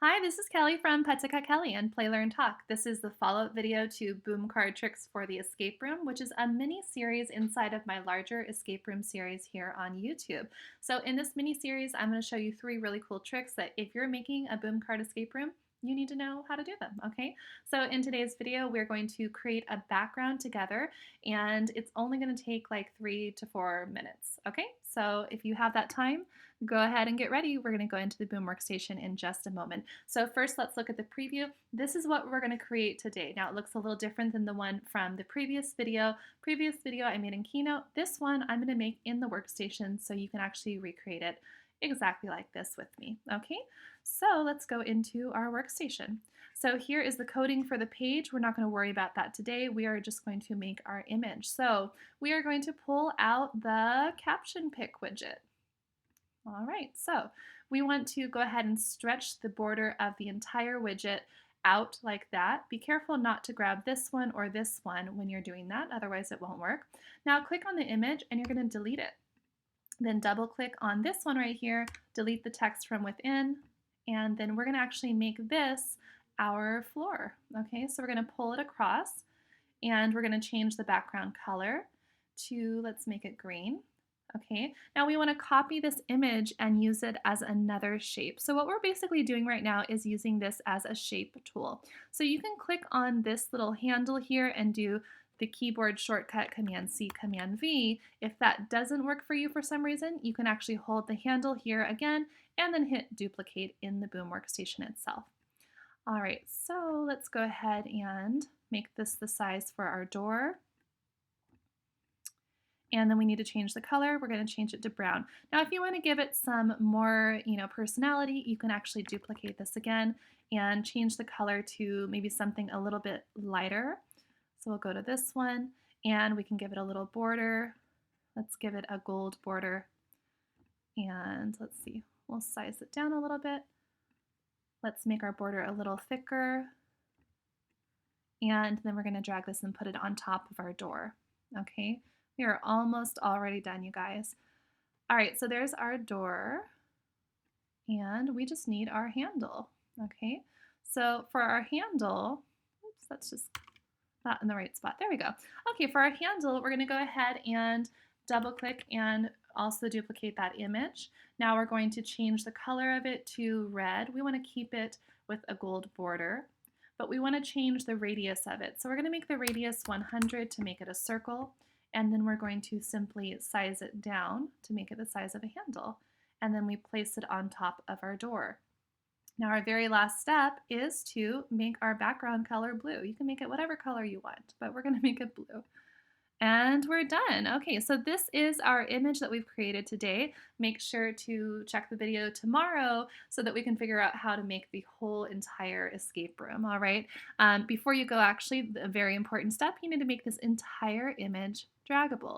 Hi, this is Kelly from Pets Kelly and Play Learn Talk. This is the follow-up video to Boom Card Tricks for the Escape Room, which is a mini series inside of my larger escape room series here on YouTube. So in this mini series, I'm going to show you 3 really cool tricks that if you're making a Boom Card escape room, you need to know how to do them, okay? So in today's video, we're going to create a background together, and it's only going to take like 3 to 4 minutes, okay? So if you have that time, go ahead and get ready. We're going to go into the Boom Workstation in just a moment. So first, let's look at the preview. This is what we're going to create today. Now, it looks a little different than the one from the previous video. Previous video I made in Keynote. This one I'm going to make in the workstation so you can actually recreate it exactly like this with me. Okay, so let's go into our workstation. So here is the coding for the page. We're not going to worry about that today. We are just going to make our image. So we are going to pull out the caption pick widget. All right, so we want to go ahead and stretch the border of the entire widget out like that. Be careful not to grab this one or this one when you're doing that, otherwise it won't work. Now click on the image and you're going to delete it. Then double click on this one right here, delete the text from within, and then we're going to actually make this our floor. Okay, so we're going to pull it across and we're going to change the background color to, let's make it green. Okay, now we want to copy this image and use it as another shape. So what we're basically doing right now is using this as a shape tool. So you can click on this little handle here and do the keyboard shortcut Command C, Command V. If that doesn't work for you for some reason, you can actually hold the handle here again and then hit duplicate in the Boom Workstation itself. All right, so let's go ahead and make this the size for our door. And then we need to change the color. We're going to change it to brown. Now, if you want to give it some more, personality, you can actually duplicate this again and change the color to maybe something a little bit lighter. So we'll go to this one and we can give it a little border. Let's give it a gold border. And let's see, we'll size it down a little bit. Let's make our border a little thicker. And then we're going to drag this and put it on top of our door. Okay. We are almost already done, you guys. All right, so there's our door, and we just need our handle, okay? So for our handle, oops, that's just not in the right spot. There we go. Okay, for our handle, we're gonna go ahead and double click and also duplicate that image. Now we're going to change the color of it to red. We wanna keep it with a gold border, but we wanna change the radius of it. So we're gonna make the radius 100 to make it a circle. And then we're going to simply size it down to make it the size of a handle. And then we place it on top of our door. Now our very last step is to make our background color blue. You can make it whatever color you want, but we're going to make it blue. And we're done. Okay, so this is our image that we've created today. Make sure to check the video tomorrow so that we can figure out how to make the whole entire escape room, all right? Before you go, actually, a very important step, you need to make this entire image draggable.